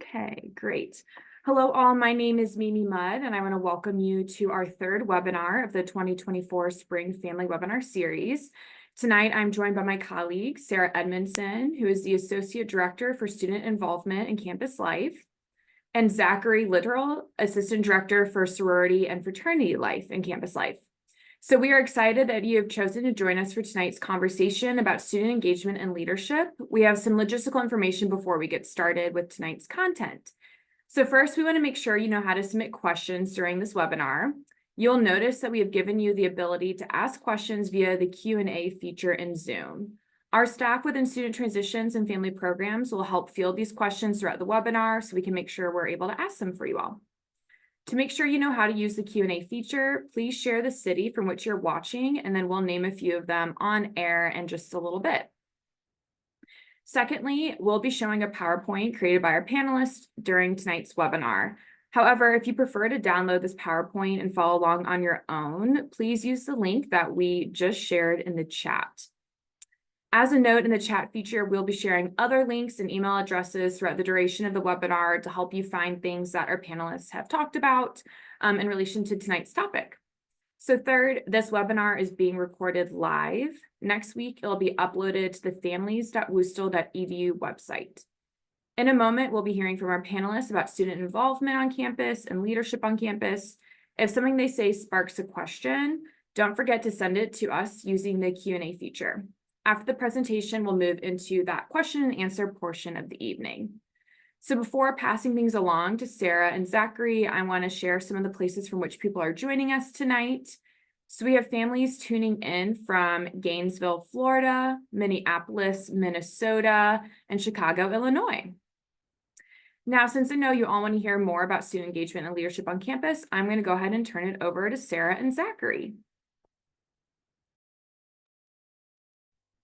Okay, great. Hello all, my name is Mimi Mudd and I want to welcome you to our third webinar of the 2024 Spring Family Webinar Series. Tonight, I'm joined by my colleague, Sarah Edmondson, who is the Associate Director for Student Involvement in Campus Life, and Zachary Littrell, Assistant Director for Sorority and Fraternity Life in Campus Life. So we are excited that you have chosen to join us for tonight's conversation about student engagement and leadership. We have some logistical information before we get started with tonight's content. So first, we want to make sure you know how to submit questions during this webinar. You'll notice that we have given you the ability to ask questions via the Q&A feature in Zoom. Our staff within Student Transitions and Family Programs will help field these questions throughout the webinar so we can make sure we're able to ask them for you all. To make sure you know how to use the Q&A feature, please share the city from which you're watching, and then we'll name a few of them on air in just a little bit. Secondly, we'll be showing a PowerPoint created by our panelists during tonight's webinar. However, if you prefer to download this PowerPoint and follow along on your own, please use the link that we just shared in the chat. As a note in the chat feature, we'll be sharing other links and email addresses throughout the duration of the webinar to help you find things that our panelists have talked about in relation to tonight's topic. So third, this webinar is being recorded live. Next week, it'll be uploaded to the families.wustl.edu website. In a moment, we'll be hearing from our panelists about student involvement on campus and leadership on campus. If something they say sparks a question, don't forget to send it to us using the Q&A feature. After the presentation, we'll move into that question and answer portion of the evening. So before passing things along to Sarah and Zachary, I want to share some of the places from which people are joining us tonight. So we have families tuning in from Gainesville, Florida, Minneapolis, Minnesota, and Chicago, Illinois. Now, since I know you all want to hear more about student engagement and leadership on campus, I'm going to go ahead and turn it over to Sarah and Zachary.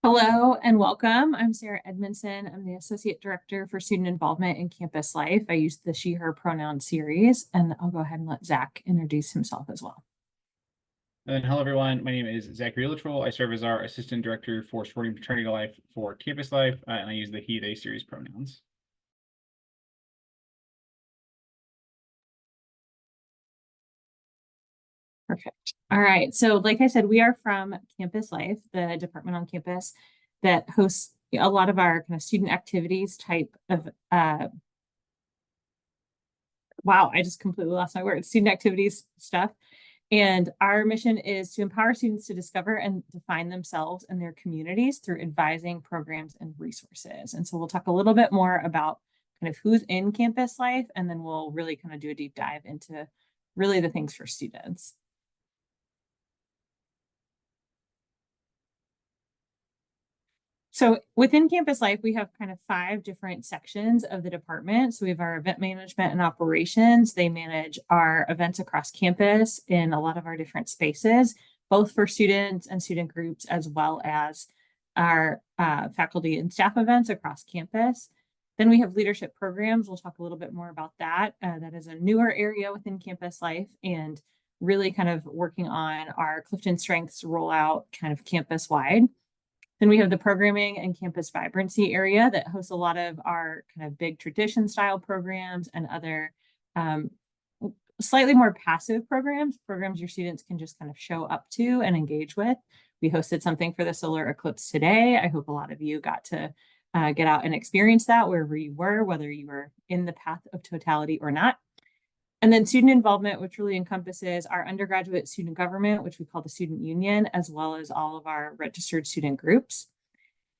Hello and welcome. I'm Sarah Edmondson. I'm the Associate Director for Student Involvement in Campus Life. I use the she, her pronoun series, and I'll go ahead and let Zach introduce himself as well. And hello, everyone. My name is Zachary Littrell. I serve as our Assistant Director for Sorority Fraternity Life for Campus Life, and I use the he, they series pronouns. Perfect. All right. So like I said, we are from Campus Life, the department on campus that hosts a lot of our kind of student activities type of, wow, I just completely lost my words, student activities stuff. And our mission is to empower students to discover and define themselves and their communities through advising programs and resources. And so we'll talk a little bit more about kind of who's in Campus Life, and then we'll really kind of do a deep dive into really the things for students. So within Campus Life, we have kind of 5 different sections of the department. So we have our event management and operations. They manage our events across campus in a lot of our different spaces, both for students and student groups, as well as our faculty and staff events across campus. Then we have leadership programs. We'll talk a little bit more about that. That is a newer area within Campus Life and really kind of working on our Clifton Strengths rollout kind of campus-wide. Then we have the programming and campus vibrancy area that hosts a lot of our kind of big tradition style programs and other slightly more passive programs your students can just kind of show up to and engage with. We hosted something for the solar eclipse today. I hope a lot of you got to get out and experience that wherever you were, whether you were in the path of totality or not. And then student involvement, which really encompasses our undergraduate student government, which we call the student union, as well as all of our registered student groups.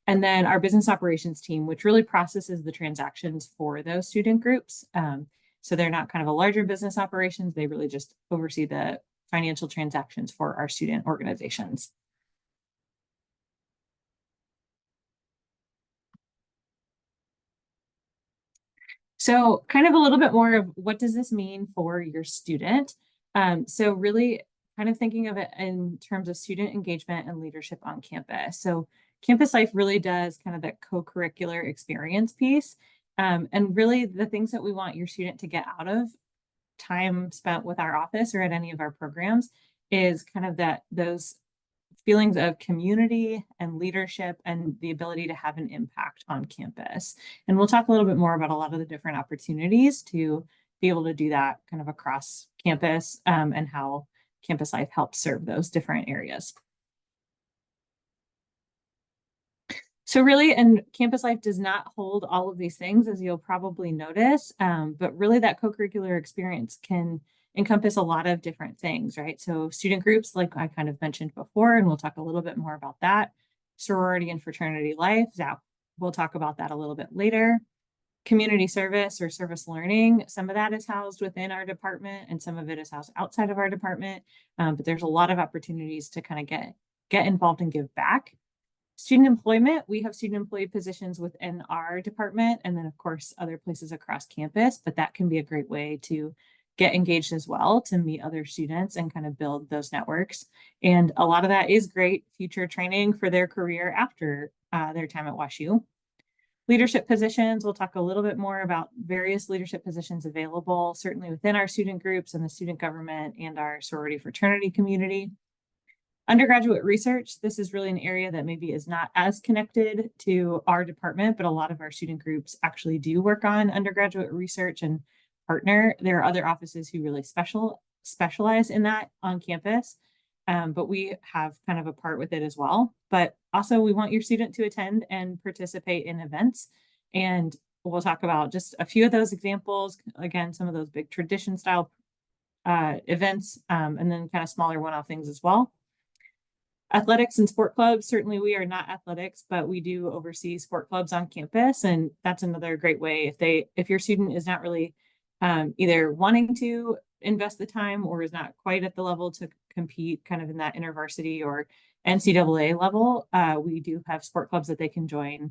And then our business operations team, which really processes the transactions for those student groups. So they're not kind of a larger business operations. They really just oversee the financial transactions for our student organizations. So kind of a little bit more of what does this mean for your student? So really kind of thinking of it in terms of student engagement and leadership on campus. So Campus Life really does kind of that co-curricular experience piece. And really the things that we want your student to get out of time spent with our office or at any of our programs is kind of those feelings of community and leadership and the ability to have an impact on campus. And we'll talk a little bit more about a lot of the different opportunities to be able to do that kind of across campus, and how campus life helps serve those different areas. So really, and campus life does not hold all of these things, as you'll probably notice, but really that co-curricular experience can encompass a lot of different things, right? So student groups, like I kind of mentioned before, and we'll talk a little bit more about that. Sorority and fraternity life, we'll talk about that a little bit later. Community service or service learning, some of that is housed within our department and some of it is housed outside of our department, but there's a lot of opportunities to kind of get involved and give back. Student employment, we have student employee positions within our department and then of course other places across campus, but that can be a great way to get engaged as well, to meet other students and kind of build those networks. And a lot of that is great future training for their career after their time at WashU. Leadership positions, we'll talk a little bit more about various leadership positions available, certainly within our student groups and the student government and our sorority fraternity community. Undergraduate research, this is really an area that maybe is not as connected to our department, but a lot of our student groups actually do work on undergraduate research and partner. There are other offices who really specialize in that on campus, but we have kind of a part with it as well. But also we want your student to attend and participate in events. And we'll talk about just a few of those examples. Again, some of those big tradition style events, and then kind of smaller one-off things as well. Athletics and sport clubs, certainly we are not athletics, but we do oversee sport clubs on campus. And that's another great way if your student is not really either wanting to invest the time or is not quite at the level to compete kind of in that intervarsity or NCAA level, we do have sport clubs that they can join.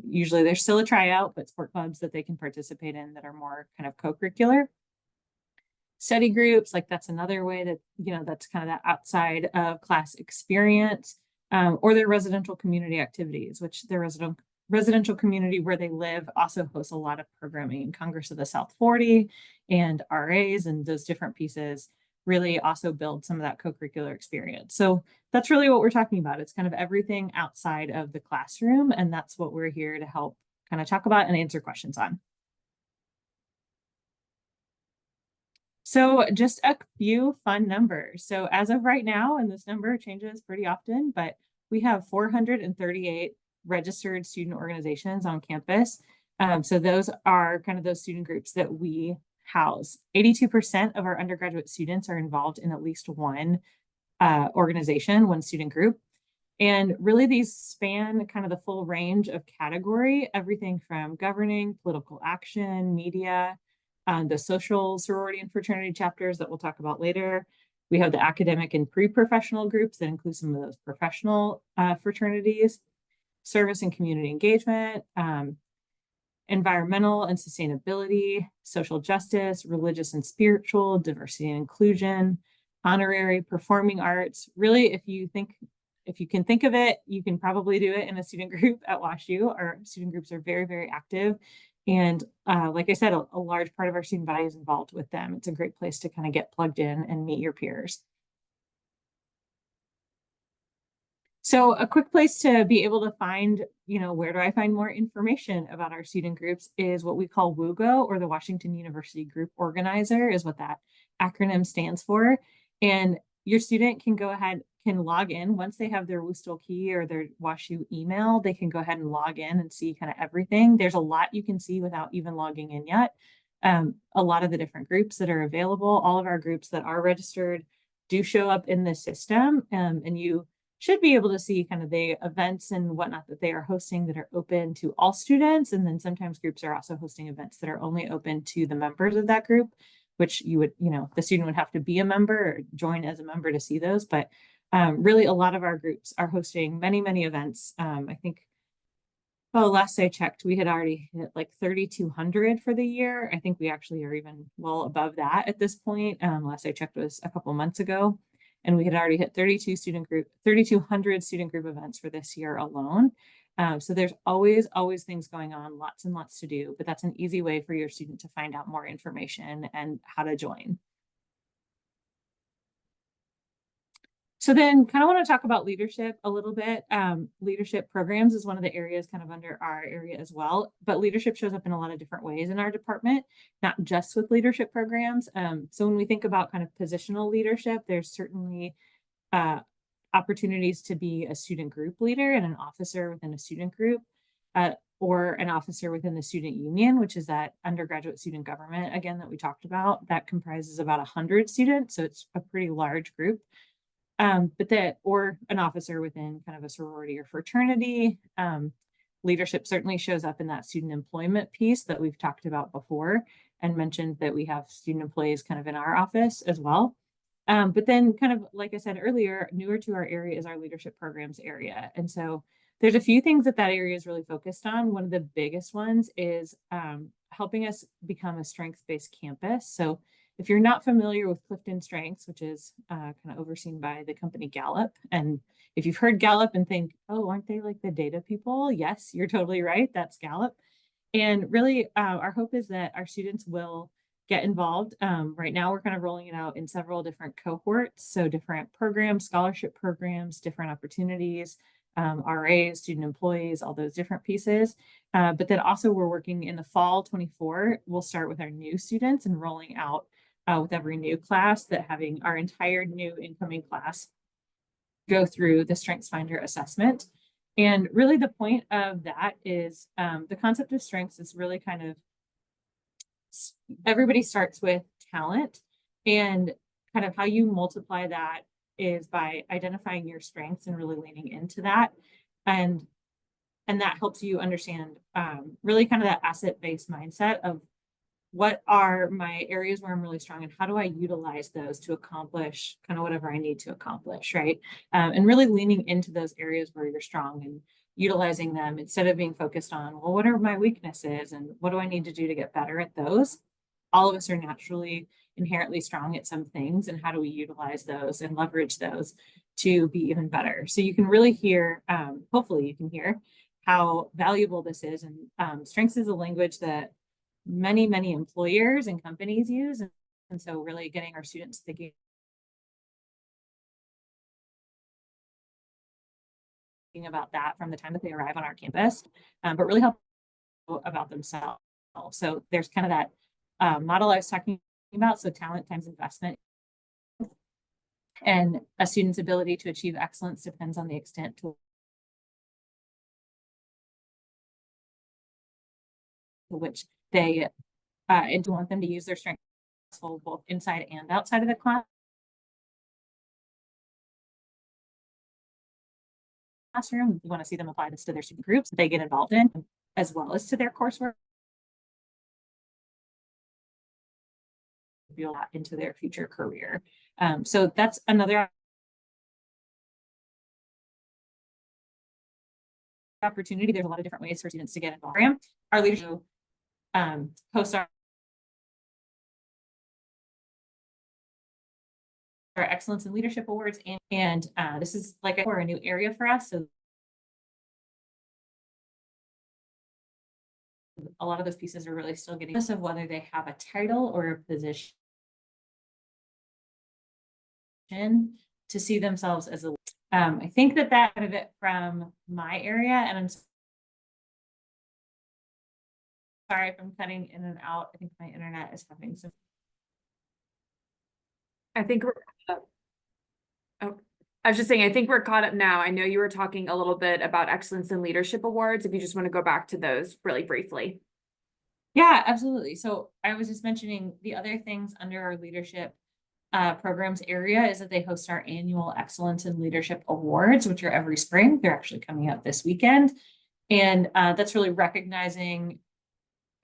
Usually there's still a tryout, but sport clubs that they can participate in that are more kind of co-curricular. Study groups, like that's another way that, that's kind of that outside of class experience, or their residential community activities, which their residential community where they live also hosts a lot of programming. Congress of the South 40 and RAs and those different pieces really also build some of that co-curricular experience. So that's really what we're talking about. It's kind of everything outside of the classroom, and that's what we're here to help kind of talk about and answer questions on. So just a few fun numbers. So as of right now, and this number changes pretty often, but we have 438 registered student organizations on campus. So those are kind of those student groups that we house. 82% of our undergraduate students are involved in at least one organization, one student group. And really these span kind of the full range of category, everything from governing, political action, media, the social sorority and fraternity chapters that we'll talk about later. We have the academic and pre-professional groups that include some of those professional fraternities, service and community engagement, environmental and sustainability, social justice, religious and spiritual, diversity and inclusion, honorary, performing arts. Really, if you can think of it, you can probably do it in a student group at WashU. Our student groups are very, very active. And like I said, a large part of our student body is involved with them. It's a great place to kind of get plugged in and meet your peers. So a quick place to be able to find, where do I find more information about our student groups is what we call WUGO, or the Washington University Group Organizer is what that acronym stands for. And your student can go ahead, can log in once they have their WUSTL key or their WashU email, they can go ahead and log in and see kind of everything. There's a lot you can see without even logging in yet. A lot of the different groups that are available, all of our groups that are registered do show up in the system, and you should be able to see kind of the events and whatnot that they are hosting that are open to all students. And then sometimes groups are also hosting events that are only open to the members of that group, which you would, the student would have to be a member or join as a member to see those. But really a lot of our groups are hosting many, many events. I think, last I checked, we had already hit like 3,200 for the year. I think we actually are even well above that at this point. Last I checked was a couple months ago. And we had already hit 3,200 student group events for this year alone. So there's always things going on, lots and lots to do, but that's an easy way for your student to find out more information and how to join. So then kind of want to talk about leadership a little bit. Leadership programs is one of the areas kind of under our area as well, but leadership shows up in a lot of different ways in our department, not just with leadership programs. So when we think about kind of positional leadership, there's certainly opportunities to be a student group leader and an officer within a student group, or an officer within the student union, which is that undergraduate student government, again, that we talked about, that comprises about 100 students. So it's a pretty large group. Or an officer within kind of a sorority or fraternity. Leadership certainly shows up in that student employment piece that we've talked about before and mentioned that we have student employees kind of in our office as well. But then kind of, like I said earlier, newer to our area is our leadership programs area. And so there's a few things that area is really focused on. One of the biggest ones is helping us become a strengths-based campus. So if you're not familiar with Clifton Strengths, which is kind of overseen by the company Gallup, and if you've heard Gallup and think, oh, aren't they like the data people? Yes, you're totally right. That's Gallup. And really, our hope is that our students will get involved. Right now, we're kind of rolling it out in several different cohorts. So different programs, scholarship programs, different opportunities, RAs, student employees, all those different pieces. But then also we're working in the fall 24, we'll start with our new students and rolling out with every new class, that having our entire new incoming class go through the StrengthsFinder assessment. And really the point of that is the concept of strengths is really kind of, everybody starts with talent, and kind of how you multiply that is by identifying your strengths and really leaning into that. And that helps you understand really kind of that asset-based mindset of what are my areas where I'm really strong and how do I utilize those to accomplish kind of whatever I need to accomplish, right? And really leaning into those areas where you're strong and utilizing them instead of being focused on, well, what are my weaknesses and what do I need to do to get better at those? All of us are naturally inherently strong at some things, and how do we utilize those and leverage those to be even better? So you can really hear, hopefully you can hear how valuable this is. And strengths is a language that many employers and companies use. And so really getting our students thinking about that from the time that they arrive on our campus, but really help about themselves. So there's kind of that model I was talking about. So talent times investment. And a student's ability to achieve excellence depends on the extent to which they and to want them to use their strengths both inside and outside of the classroom. We want to see them apply this to their student groups that they get involved in, as well as to their coursework, feel that into their future career. So that's another opportunity. There's a lot of different ways for students to get involved. Our leadership hosts our Excellence in Leadership Awards, and this is like a new area for us. So a lot of those pieces are really still getting us of whether they have a title or a position to see themselves as a I think that out of it from my area, and I'm sorry if I'm cutting in and out. I think my internet is having some. I think we're oh, I was just saying, I think we're caught up now. I know you were talking a little bit about Excellence in Leadership Awards. If you just want to go back to those really briefly. Yeah, absolutely. So I was just mentioning the other things under our leadership programs area is that they host our annual Excellence in Leadership Awards, which are every spring. They're actually coming up this weekend. And that's really recognizing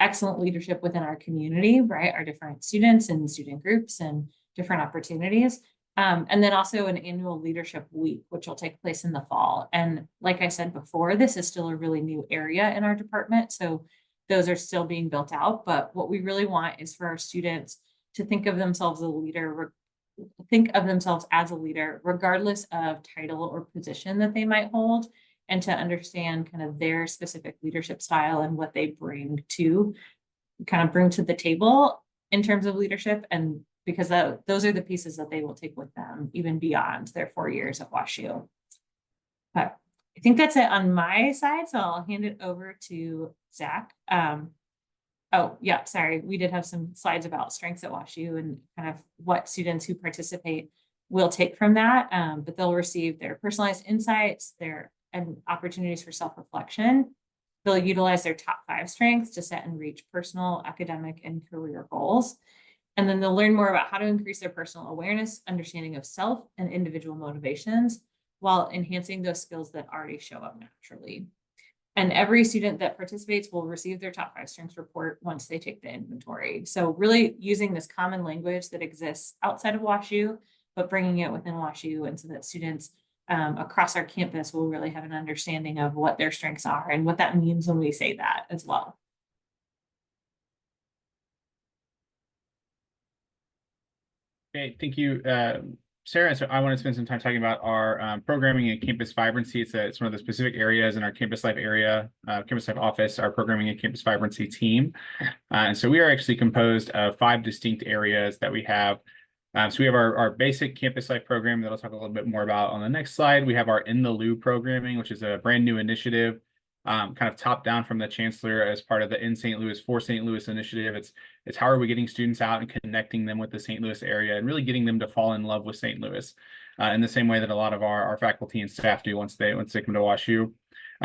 excellent leadership within our community, right? Our different students and student groups and different opportunities. And then also an annual leadership week, which will take place in the fall. And like I said before, this is still a really new area in our department. So those are still being built out. But what we really want is for our students to think of themselves as a leader, regardless of title or position that they might hold, and to understand kind of their specific leadership style and what they bring to the table in terms of leadership, and because those are the pieces that they will take with them even beyond their 4 years at WashU. But I think that's it on my side, so I'll hand it over to Zach. Oh, yeah, sorry. We did have some slides about strengths at WashU and kind of what students who participate will take from that, but they'll receive their personalized insights, and opportunities for self-reflection. They'll utilize their top 5 strengths to set and reach personal, academic, and career goals. And then they'll learn more about how to increase their personal awareness, understanding of self, and individual motivations while enhancing those skills that already show up naturally. And every student that participates will receive their top 5 strengths report once they take the inventory. So really using this common language that exists outside of WashU, but bringing it within WashU, and so that students across our campus will really have an understanding of what their strengths are and what that means when we say that as well. Okay, thank you, Sarah. So I want to spend some time talking about our programming and campus vibrancy. It's one of the specific areas in our campus life area, campus life office, our programming and campus vibrancy team. And so we are actually composed of 5 distinct areas that we have. So we have our basic campus life program that I'll talk a little bit more about on the next slide. We have our In the Loop programming, which is a brand new initiative, kind of top down from the chancellor as part of the In St. Louis for St. Louis initiative. It's how are we getting students out and connecting them with the St. Louis area and really getting them to fall in love with St. Louis in the same way that a lot of our faculty and staff do once they come to WashU.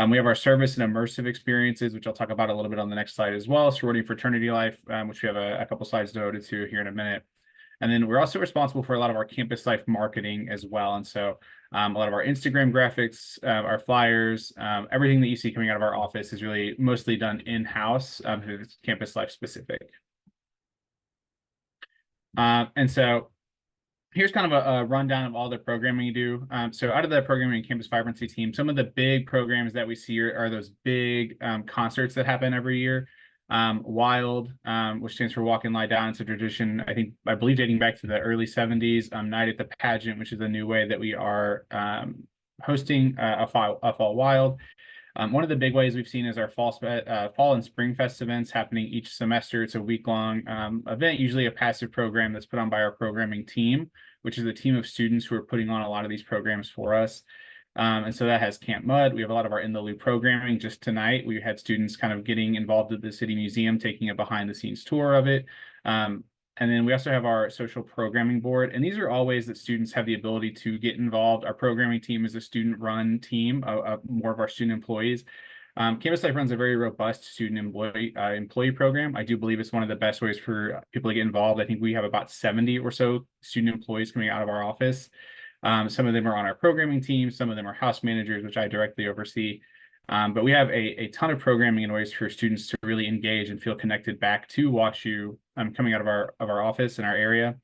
We have our service and immersive experiences, which I'll talk about a little bit on the next slide as well. Sorority Fraternity Life, which we have a couple slides devoted to here in a minute. And then we're also responsible for a lot of our campus life marketing as well. And so a lot of our Instagram graphics, our flyers, everything that you see coming out of our office is really mostly done in-house. It's campus life specific. And so here's kind of a rundown of all the programming you do. So out of the programming and campus vibrancy team, some of the big programs that we see are those big concerts that happen every year. Wild, which stands for Walk and Lie Down. It's a tradition, I believe dating back to the early 70s. Night at the Pageant, which is a new way that we are hosting a fall wild. One of the big ways we've seen is our fall and spring fest events happening each semester. It's a week-long event, usually a passive program that's put on by our programming team, which is a team of students who are putting on a lot of these programs for us. And so that has Camp Mud. We have a lot of our In the Loop programming. Just tonight, we had students kind of getting involved at the City Museum, taking a behind-the-scenes tour of it. And then we also have our social programming board. And these are all ways that students have the ability to get involved. Our programming team is a student-run team of more of our student employees. Campus Life runs a very robust student employee program. I do believe it's one of the best ways for people to get involved. I think we have about 70 or so student employees coming out of our office. Some of them are on our programming team. Some of them are house managers, which I directly oversee. But we have a ton of programming and ways for students to really engage and feel connected back to WashU coming out of our office in our area.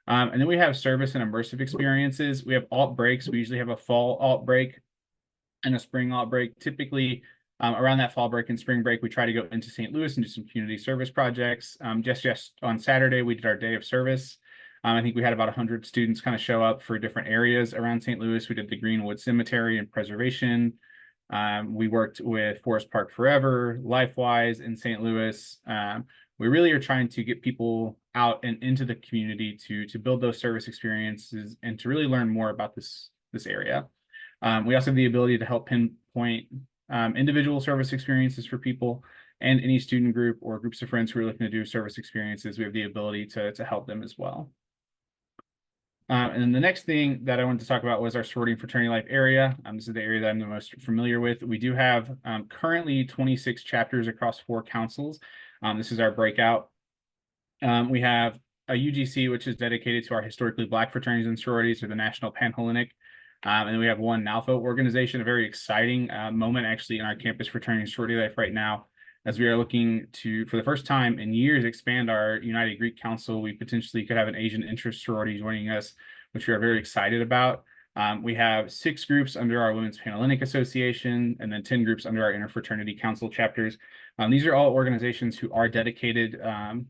And then we have service and immersive experiences. We have alt breaks. We usually have a fall alt break and a spring alt break. Typically, around that fall break and spring break, we try to go into St. Louis and do some community service projects. Just on Saturday, we did our day of service. I think we had about 100 students kind of show up for different areas around St. Louis. We did the Greenwood Cemetery and preservation. We worked with Forest Park Forever, LifeWise in St. Louis. We really are trying to get people out and into the community to build those service experiences and to really learn more about this area. We also have the ability to help pinpoint individual service experiences for people, and any student group or groups of friends who are looking to do service experiences. We have the ability to help them as well. And then the next thing that I wanted to talk about was our sorority and fraternity life area. This is the area that I'm the most familiar with. We do have currently 26 chapters across 4 councils. This is our breakout. We have a UGC, which is dedicated to our historically Black fraternities and sororities, or the National Panhellenic. And then we have one NALFO organization, a very exciting moment actually in our campus fraternity and sorority life right now, as we are looking to, for the first time in years, expand our United Greek Council. We potentially could have an Asian interest sorority joining us, which we are very excited about. We have 6 groups under our Women's Panhellenic Association, and then 10 groups under our Interfraternity Council chapters. These are all organizations who are dedicated,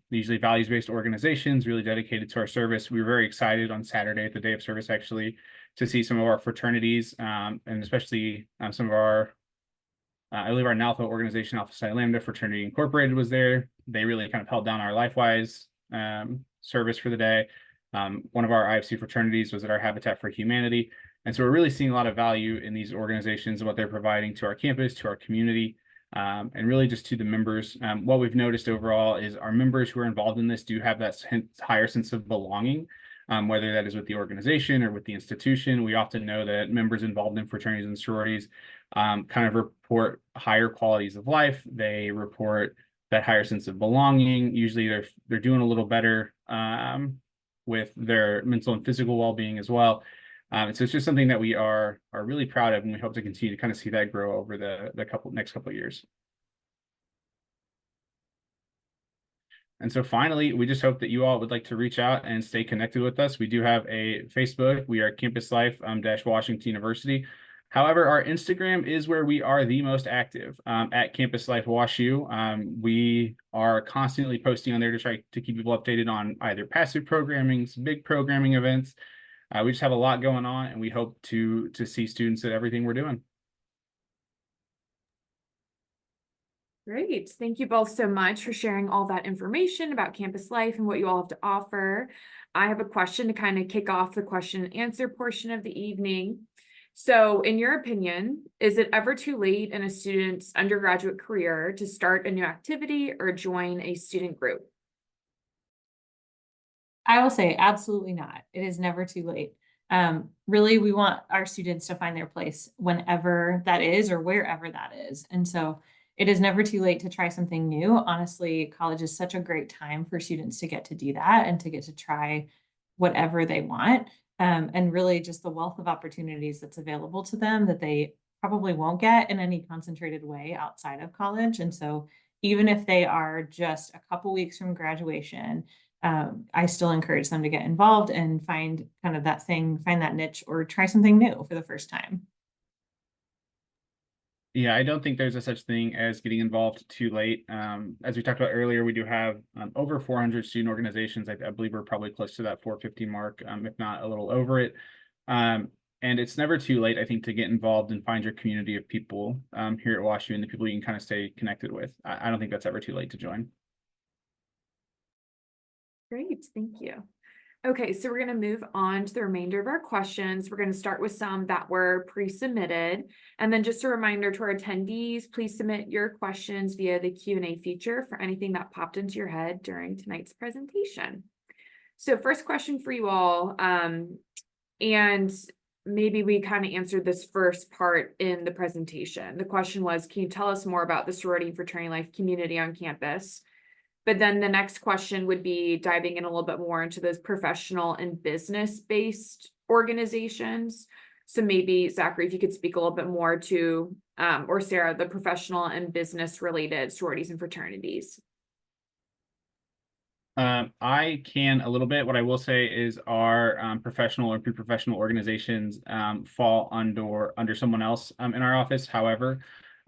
usually values-based organizations, really dedicated to our service. We were very excited on Saturday at the day of service, actually, to see some of our fraternities, and especially some of our I believe our NALFO organization, Alpha Psi Lambda Fraternity Incorporated, was there. They really kind of held down our LifeWise service for the day. One of our IFC fraternities was at our Habitat for Humanity. And so we're really seeing a lot of value in these organizations and what they're providing to our campus, to our community, and really just to the members. What we've noticed overall is our members who are involved in this do have that higher sense of belonging, whether that is with the organization or with the institution. We often know that members involved in fraternities and sororities kind of report higher qualities of life. They report that higher sense of belonging. Usually they're doing a little better with their mental and physical well-being as well. So it's just something that we are really proud of, and we hope to continue to kind of see that grow over the next couple of years. And so finally, we just hope that you all would like to reach out and stay connected with us. We do have a Facebook. We are Campus Life dash Washington University. However, our Instagram is where we are the most active at Campus Life WashU. We are constantly posting on there to try to keep people updated on either passive programming, big programming events. We just have a lot going on, and we hope to see students at everything we're doing. Great. Thank you both so much for sharing all that information about campus life and what you all have to offer. I have a question to kind of kick off the question and answer portion of the evening. So in your opinion, is it ever too late in a student's undergraduate career to start a new activity or join a student group? I will say absolutely not. It is never too late. Really, we want our students to find their place whenever that is or wherever that is. And so it is never too late to try something new. Honestly, college is such a great time for students to get to do that and to get to try whatever they want. And really just the wealth of opportunities that's available to them that they probably won't get in any concentrated way outside of college. And so even if they are just a couple weeks from graduation, I still encourage them to get involved and find kind of that thing, find that niche, or try something new for the first time. Yeah, I don't think there's a such thing as getting involved too late. As we talked about earlier, we do have over 400 student organizations. I believe we're probably close to that 450 mark, if not a little over it. And it's never too late, I think, to get involved and find your community of people here at WashU and the people you can kind of stay connected with. I don't think that's ever too late to join. Great, thank you. Okay, so we're going to move on to the remainder of our questions. We're going to start with some that were pre-submitted. And then just a reminder to our attendees, please submit your questions via the Q&A feature for anything that popped into your head during tonight's presentation. So first question for you all, and maybe we kind of answered this first part in the presentation. The question was, can you tell us more about the sorority and fraternity life community on campus? But then the next question would be diving in a little bit more into those professional and business-based organizations. So maybe, Zachary, if you could speak a little bit more to, or Sarah, the professional and business-related sororities and fraternities. I can a little bit. What I will say is our professional or pre-professional organizations fall under someone else in our office. However,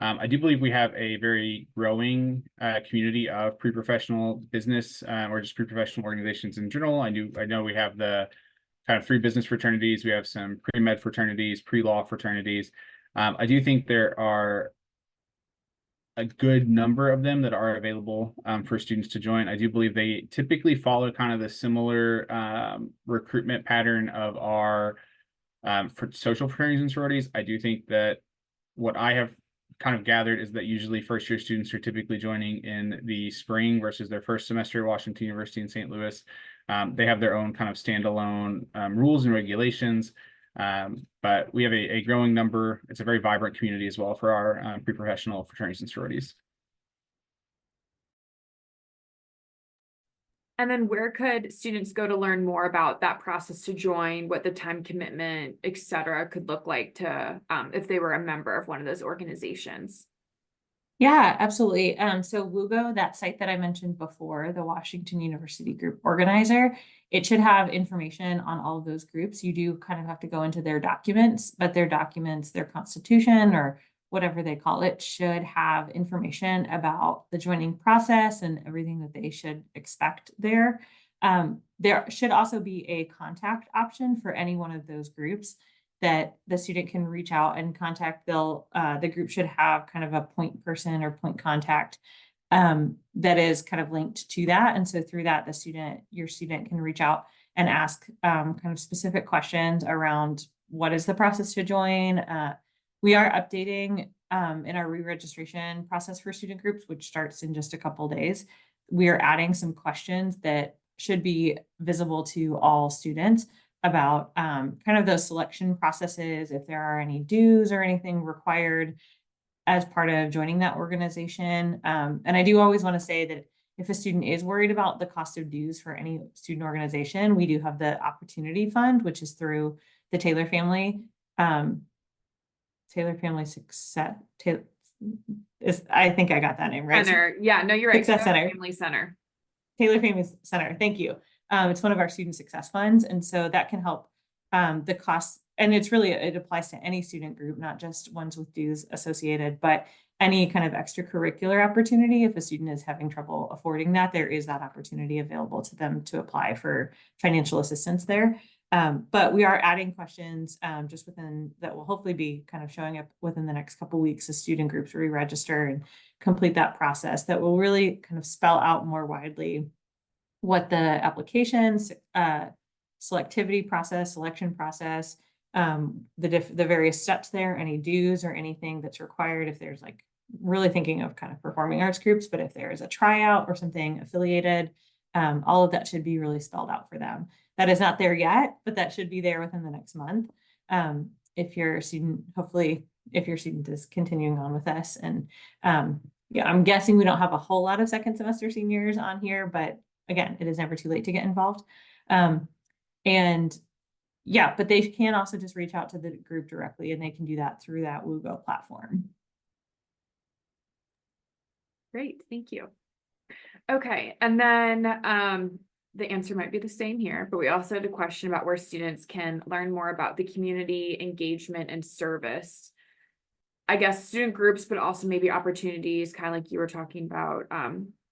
I do believe we have a very growing community of pre-professional business or just pre-professional organizations in general. I know we have the kind of 3 business fraternities. We have some pre-med fraternities, pre-law fraternities. I do think there are a good number of them that are available for students to join. I do believe they typically follow kind of the similar recruitment pattern of our for social fraternities and sororities. I do think that what I have kind of gathered is that usually first-year students are typically joining in the spring versus their first semester at Washington University in St. Louis. They have their own kind of standalone rules and regulations, but we have a growing number. It's a very vibrant community as well for our pre-professional fraternities and sororities. And then where could students go to learn more about that process to join, what the time commitment, et cetera, could look like to if they were a member of one of those organizations? Yeah, absolutely. So WUGO, that site that I mentioned before, the Washington University Group Organizer, it should have information on all of those groups. You do kind of have to go into their documents, but their documents, their constitution or whatever they call it, should have information about the joining process and everything that they should expect there. There should also be a contact option for any one of those groups that the student can reach out and contact. The group should have kind of a point person or point contact that is kind of linked to that. And so through that, your student can reach out and ask kind of specific questions around what is the process to join. We are updating in our re-registration process for student groups, which starts in just a couple days. We are adding some questions that should be visible to all students about kind of those selection processes, if there are any dues or anything required as part of joining that organization. And I do always want to say that if a student is worried about the cost of dues for any student organization, we do have the Opportunity Fund, which is through the Taylor Family Success. I think I got that name right. Center. Yeah, no, you're right. Success Taylor Center. Family Center. Taylor Family Center. Thank you. It's one of our student success funds. And so that can help the costs. And it applies to any student group, not just ones with dues associated, but any kind of extracurricular opportunity. If a student is having trouble affording that, there is that opportunity available to them to apply for financial assistance there. But we are adding questions just within that will hopefully be kind of showing up within the next couple of weeks as student groups re-register and complete that process that will really kind of spell out more widely what the applications, selectivity process, selection process, the various steps there, any dues or anything that's required if there's like really thinking of kind of performing arts groups, but if there is a tryout or something affiliated, all of that should be really spelled out for them. That is not there yet, but that should be there within the next month. If your student is continuing on with us. And yeah, I'm guessing we don't have a whole lot of second semester seniors on here, but again, it is never too late to get involved. And yeah, but they can also just reach out to the group directly, and they can do that through that WooGo platform. Great, thank you. Okay, and then the answer might be the same here, but we also had a question about where students can learn more about the community engagement and service. I guess student groups, but also maybe opportunities, kind of like you were talking about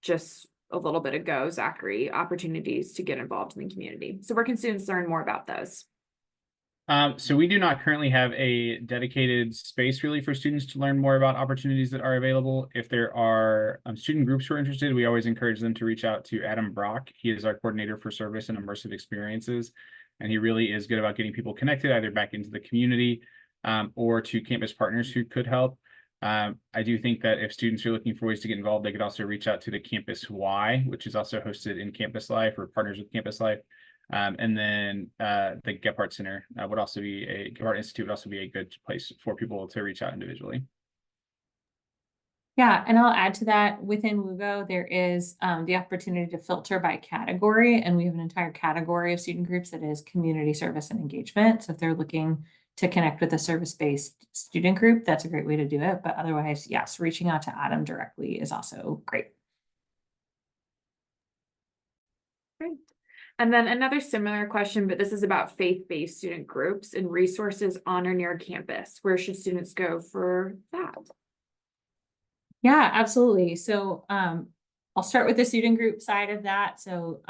just a little bit ago, Zachary, opportunities to get involved in the community. So where can students learn more about those? So we do not currently have a dedicated space really for students to learn more about opportunities that are available. If there are student groups who are interested, we always encourage them to reach out to Adam Brock. He is our coordinator for service and immersive experiences, and he really is good about getting people connected either back into the community or to campus partners who could help. I do think that if students are looking for ways to get involved, they could also reach out to the Campus Y, which is also hosted in Campus Life or partners with Campus Life. And then the Gephardt Center Gephardt Institute would also be a good place for people to reach out individually. Yeah, and I'll add to that within WooGo, there is the opportunity to filter by category, and we have an entire category of student groups that is community service and engagement. So if they're looking to connect with a service-based student group, that's a great way to do it. But otherwise, yes, reaching out to Adam directly is also great. Great. And then another similar question, but this is about faith-based student groups and resources on or near campus. Where should students go for that? Yeah, absolutely. So I'll start with the student group side of that. So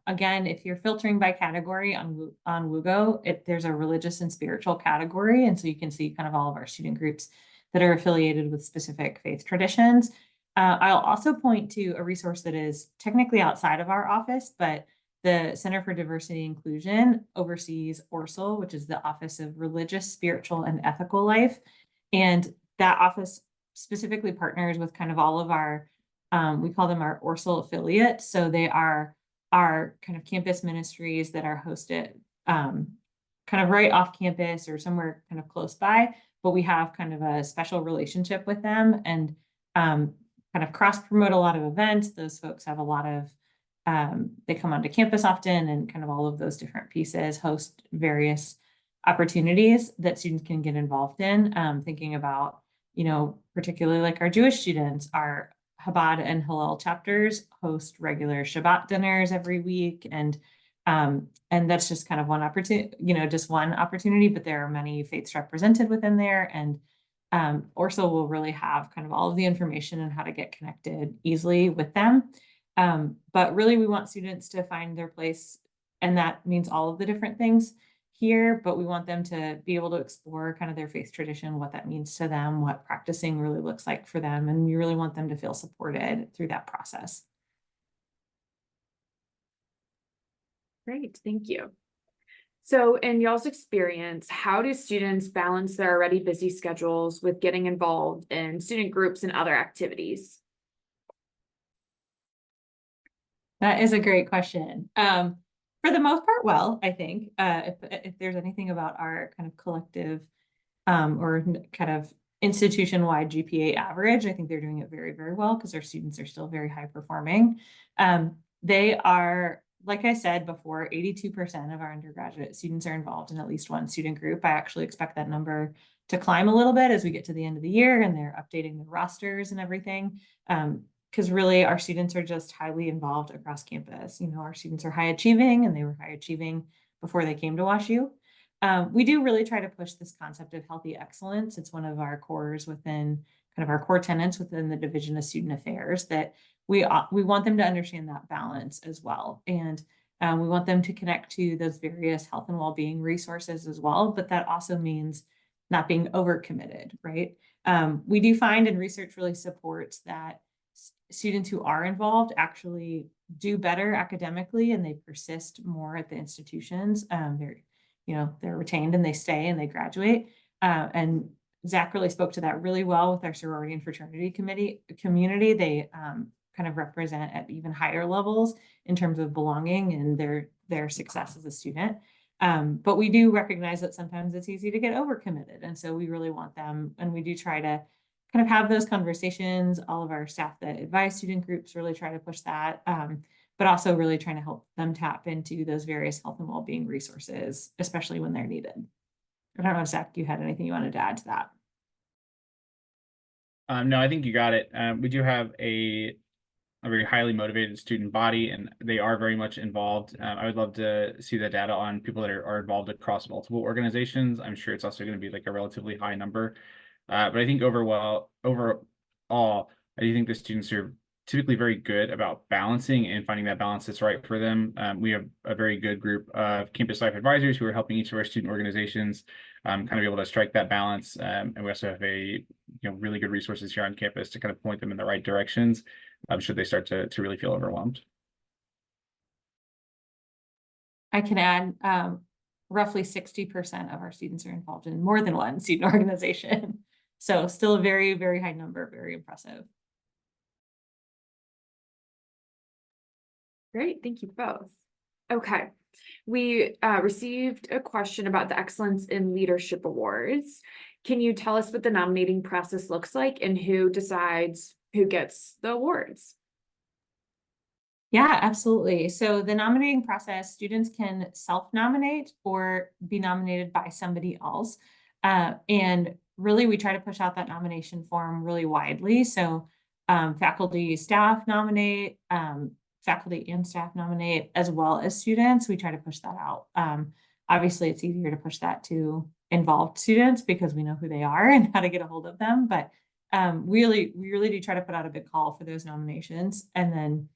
again, if you're filtering by category on WooGo, there's a religious and spiritual category. And so you can see kind of all of our student groups that are affiliated with specific faith traditions. I'll also point to a resource that is technically outside of our office, but the Center for Diversity and Inclusion oversees ORSL, which is the Office of Religious, Spiritual, and Ethical Life. And that office specifically partners with kind of all of our, we call them our ORSL affiliates. So they are our kind of campus ministries that are hosted kind of right off campus or somewhere kind of close by, but we have kind of a special relationship with them and kind of cross promote a lot of events. Those folks have a lot of they come onto campus often and kind of all of those different pieces host various opportunities that students can get involved in. Thinking about, particularly like our Jewish students, our Chabad and Hillel chapters host regular Shabbat dinners every week. And that's just kind of one opportunity, just one opportunity, but there are many faiths represented within there. And ORSL will really have kind of all of the information on how to get connected easily with them. But really we want students to find their place, and that means all of the different things here, but we want them to be able to explore kind of their faith tradition, what that means to them, what practicing really looks like for them. And we really want them to feel supported through that process. Great, thank you. So in y'all's experience, how do students balance their already busy schedules with getting involved in student groups and other activities? That is a great question. For the most part, well, I think if there's anything about our kind of collective or kind of institution-wide GPA average, I think they're doing it very, very well because our students are still very high performing. They are, like I said before, 82% of our undergraduate students are involved in at least one student group. I actually expect that number to climb a little bit as we get to the end of the year and they're updating the rosters and everything. Because really our students are just highly involved across campus. You know, our students are high achieving and they were high achieving before they came to WashU. We do really try to push this concept of healthy excellence. It's one of our cores within kind of our core tenets within the Division of Student Affairs that we want them to understand that balance as well. And we want them to connect to those various health and well-being resources as well. But that also means not being overcommitted, right? We do find, and research really supports that students who are involved actually do better academically and they persist more at the institutions. They're retained and they stay and they graduate. And Zach really spoke to that really well with our sorority and fraternity community. They kind of represent at even higher levels in terms of belonging and their success as a student. But we do recognize that sometimes it's easy to get overcommitted. And so we really want them, and we do try to kind of have those conversations. All of our staff that advise student groups really try to push that, but also really trying to help them tap into those various health and well-being resources, especially when they're needed. I don't know, Zach, you had anything you wanted to add to that? No, I think you got it. We do have a very highly motivated student body, and they are very much involved. I would love to see the data on people that are involved across multiple organizations. I'm sure it's also going to be like a relatively high number. But I think overall, I do think the students are typically very good about balancing and finding that balance that's right for them. We have a very good group of campus life advisors who are helping each of our student organizations kind of be able to strike that balance. And we also have really good resources here on campus to kind of point them in the right directions should they start to really feel overwhelmed. I can add roughly 60% of our students are involved in more than one student organization. So still a very, very high number, very impressive. Great, thank you both. Okay, we received a question about the Excellence in Leadership Awards. Can you tell us what the nominating process looks like and who decides who gets the awards? Yeah, absolutely. So the nominating process, students can self-nominate or be nominated by somebody else. And really, we try to push out that nomination form really widely. So faculty and staff nominate, as well as students. We try to push that out. Obviously, it's easier to push that to involved students because we know who they are and how to get a hold of them. But we really do try to put out a big call for those nominations. And then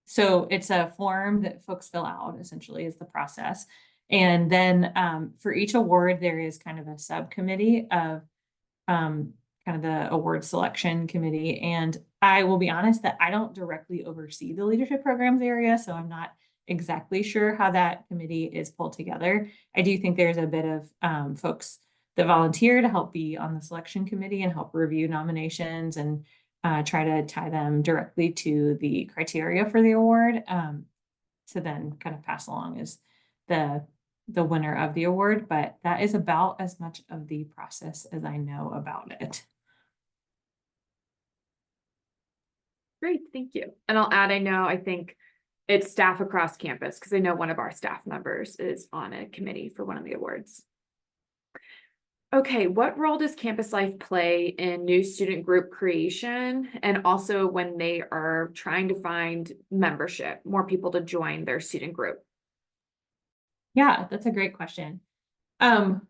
so it's a form that folks fill out, essentially, is the process. And then for each award, there is kind of a subcommittee of kind of the award selection committee. And I will be honest that I don't directly oversee the leadership programs area, so I'm not exactly sure how that committee is pulled together. I do think there's a bit of folks that volunteer to help be on the selection committee and help review nominations and try to tie them directly to the criteria for the award to then kind of pass along as the winner of the award. But that is about as much of the process as I know about it. Great, thank you. And I'll add, I think it's staff across campus because I know one of our staff members is on a committee for one of the awards. Okay, what role does campus life play in new student group creation and also when they are trying to find membership, more people to join their student group? Yeah, that's a great question.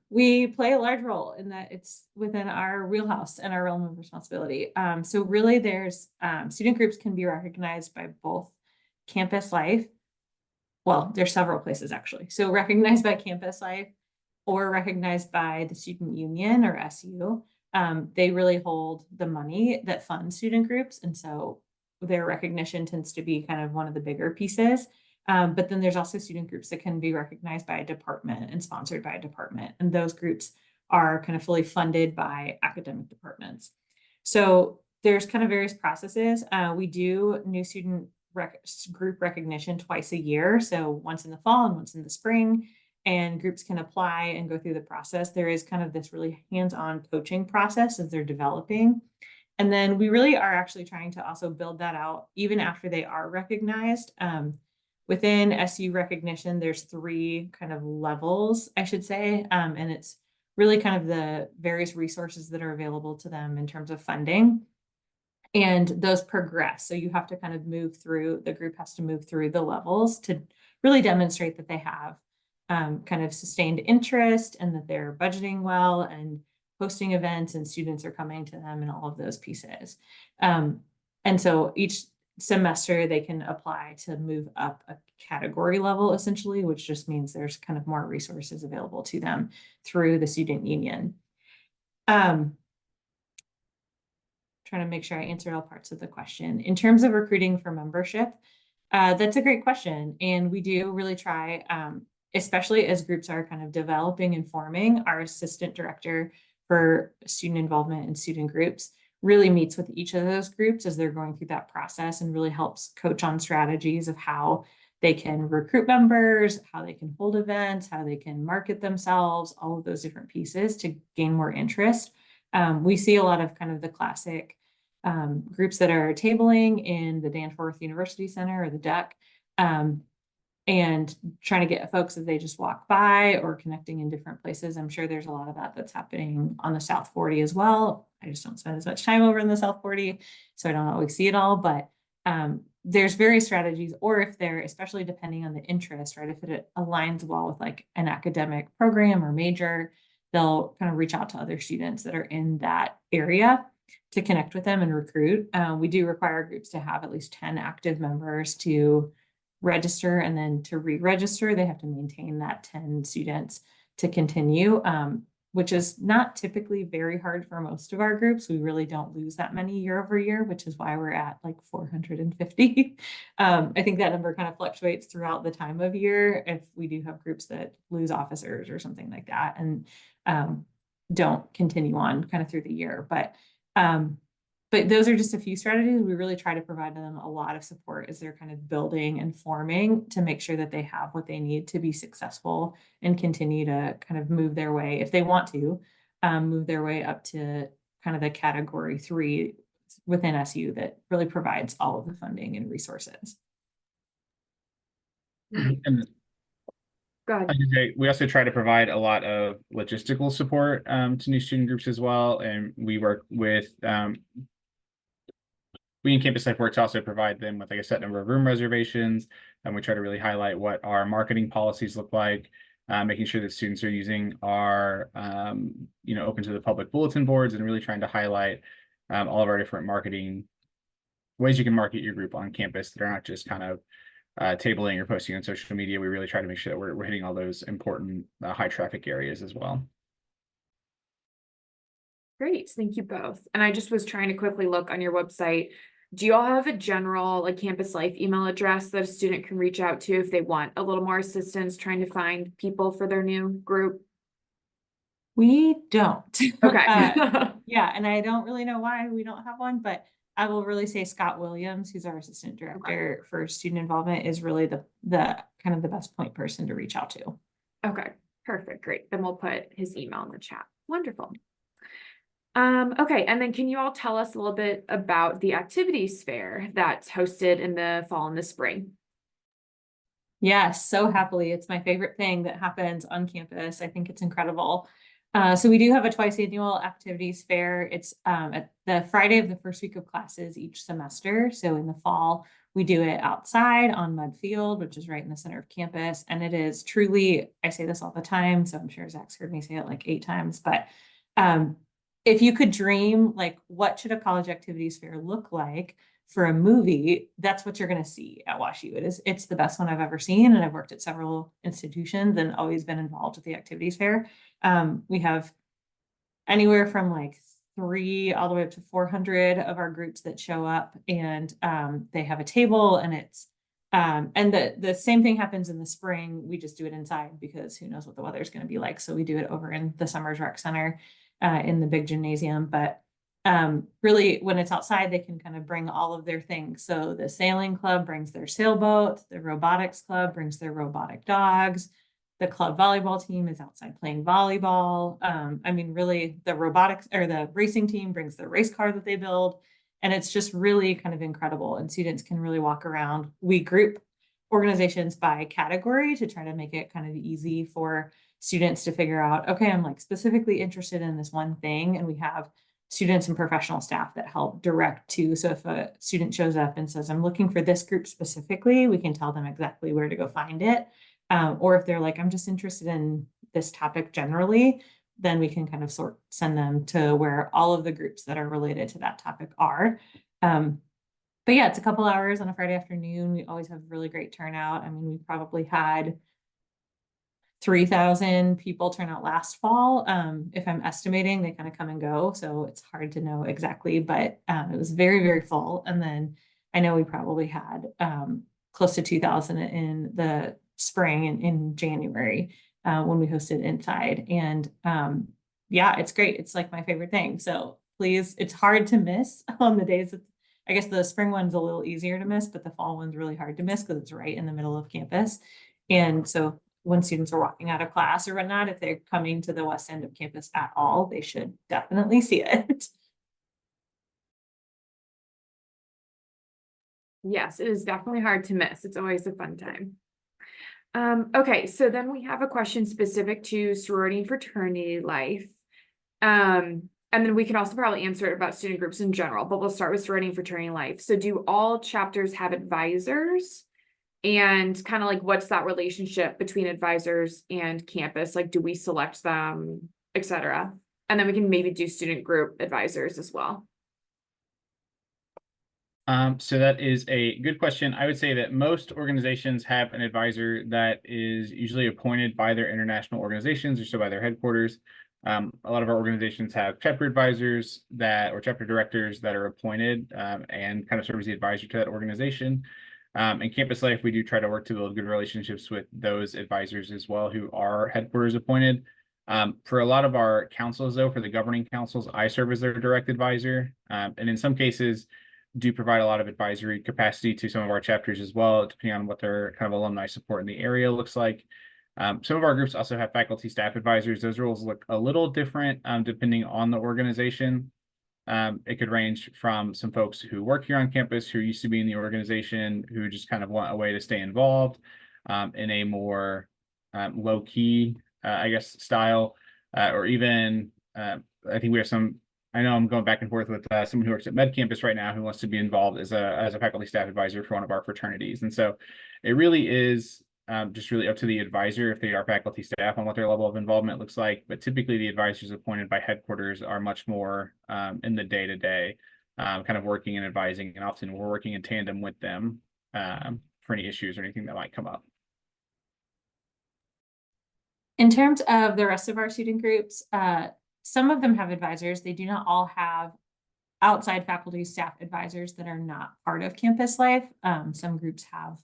We play a large role in that it's within our wheelhouse and our realm of responsibility. So really there's student groups can be recognized by both campus life well, there's several places actually. So recognized by Campus Life or recognized by the Student Union or SU. They really hold the money that funds student groups. And so their recognition tends to be kind of one of the bigger pieces. But then there's also student groups that can be recognized by a department and sponsored by a department. And those groups are kind of fully funded by academic departments. So there's kind of various processes. We do new student group recognition twice a year. So once in the fall and once in the spring, and groups can apply and go through the process. There is kind of this really hands-on coaching process as they're developing. And then we really are actually trying to also build that out even after they are recognized. Within SU recognition, there's 3 kind of levels, I should say. And it's really kind of the various resources that are available to them in terms of funding. And those progress. So you have to kind of move through, the group has to move through the levels to really demonstrate that they have kind of sustained interest and that they're budgeting well and hosting events and students are coming to them and all of those pieces. And so each semester they can apply to move up a category level essentially, which just means there's kind of more resources available to them through the student union. Trying to make sure I answered all parts of the question. In terms of recruiting for membership, that's a great question. And we do really try, especially as groups are kind of developing and forming, our assistant director for student involvement and student groups really meets with each of those groups as they're going through that process and really helps coach on strategies of how they can recruit members, how they can hold events, how they can market themselves, all of those different pieces to gain more interest. We see a lot of kind of the classic groups that are tabling in the Danforth University Center or the DUC, and trying to get folks as they just walk by or connecting in different places. I'm sure there's a lot of that that's happening on the South 40 as well. I just don't spend as much time over in the South 40, so I don't always see it all, but there's various strategies, or if they're, especially depending on the interest, right? If it aligns well with like an academic program or major, they'll kind of reach out to other students that are in that area to connect with them and recruit. We do require groups to have at least 10 active members to register, and then to re-register, they have to maintain that 10 students to continue, which is not typically very hard for most of our groups. We really don't lose that many year over year, which is why we're at like 450. I think that number kind of fluctuates throughout the time of year if we do have groups that lose officers or something like that and don't continue on kind of through the year. But those are just a few strategies. We really try to provide them a lot of support as they're kind of building and forming to make sure that they have what they need to be successful and continue to kind of move their way, if they want to, move their way up to kind of the category 3 within SU that really provides all of the funding and resources. And Go ahead. we also try to provide a lot of logistical support to new student groups as well. And we work with we in Campus Life work to also provide them with like a set number of room reservations, and we try to really highlight what our marketing policies look like, making sure that students are using our open to the public bulletin boards, and really trying to highlight all of our different marketing ways you can market your group on campus that are not just kind of tabling or posting on social media. We really try to make sure that we're hitting all those important high traffic areas as well. Great, thank you both. And I just was trying to quickly look on your website. Do you all have a general like Campus Life email address that a student can reach out to if they want a little more assistance trying to find people for their new group? We don't. Okay. Yeah, and I don't really know why we don't have one, but I will really say Scott Williams, who's our assistant director for student involvement, is really the kind of the best point person to reach out to. Okay, perfect, great. Then we'll put his email in the chat. Wonderful. Okay, and then can you all tell us a little bit about the activities fair that's hosted in the fall and the spring? Yes, so happily. It's my favorite thing that happens on campus. I think it's incredible. So we do have a twice annual activities fair. It's at the Friday of the first week of classes each semester. So in the fall, we do it outside on Mud Field, which is right in the center of campus. And it is truly, I say this all the time, so I'm sure Zach's heard me say it like 8 times, but if you could dream, like, what should a college activities fair look like? for a movie, that's what you're going to see at WashU. It's the best one I've ever seen. And I've worked at several institutions and always been involved with the activities fair. We have anywhere from like 3 all the way up to 400 of our groups that show up, and they have a table, and it's and the same thing happens in the spring. We just do it inside because who knows what the weather is going to be like. So we do it over in the Summers Rec Center in the big gymnasium. But really, when it's outside, they can kind of bring all of their things. So the sailing club brings their sailboat, the robotics club brings their robotic dogs. The club volleyball team is outside playing volleyball. I mean, really, the robotics or the racing team brings their race car that they build. And it's just really kind of incredible. And students can really walk around. We group organizations by category to try to make it kind of easy for students to figure out, okay, I'm like specifically interested in this one thing. And we have students and professional staff that help direct to. So if a student shows up and says, I'm looking for this group specifically, we can tell them exactly where to go find it. Or if they're like, I'm just interested in this topic generally, then we can kind of send them to where all of the groups that are related to that topic are. But yeah, it's a couple hours on a Friday afternoon. We always have really great turnout. I mean, we probably had 3,000 people turn out last fall. If I'm estimating, they kind of come and go. So it's hard to know exactly, but it was very, very full. And then I know we probably had close to 2,000 in the spring in January when we hosted inside. And yeah, it's great. It's like my favorite thing. So please, it's hard to miss on the days that, I guess the spring one's a little easier to miss, but the fall one's really hard to miss because it's right in the middle of campus. And so when students are walking out of class or whatnot, if they're coming to the west end of campus at all, they should definitely see it. Yes, it is definitely hard to miss. It's always a fun time. Okay, so then we have a question specific to sorority and fraternity life. And then we can also probably answer it about student groups in general, but we'll start with sorority and fraternity life. So do all chapters have advisors? And kind of like, what's that relationship between advisors and campus? Like, do we select them, etc.? And then we can maybe do student group advisors as well. So that is a good question. I would say that most organizations have an advisor that is usually appointed by their international organizations or so by their headquarters. A lot of our organizations have chapter advisors or chapter directors that are appointed and kind of serve as the advisor to that organization. In campus life, we do try to work to build good relationships with those advisors as well who are headquarters appointed. For a lot of our councils, though, for the governing councils, I serve as their direct advisor. And in some cases, do provide a lot of advisory capacity to some of our chapters as well, depending on what their kind of alumni support in the area looks like. Some of our groups also have faculty staff advisors. Those roles look a little different depending on the organization. It could range from some folks who work here on campus, who used to be in the organization, who just kind of want a way to stay involved in a more low-key, I guess, style, or even I think we have some. I know I'm going back and forth with someone who works at Med Campus right now who wants to be involved as a faculty staff advisor for one of our fraternities. And so it really is just really up to the advisor if they are faculty staff on what their level of involvement looks like. But typically the advisors appointed by headquarters are much more in the day-to-day, kind of working and advising. And often we're working in tandem with them for any issues or anything that might come up. In terms of the rest of our student groups, some of them have advisors. They do not all have outside faculty staff advisors that are not part of campus life. Some groups have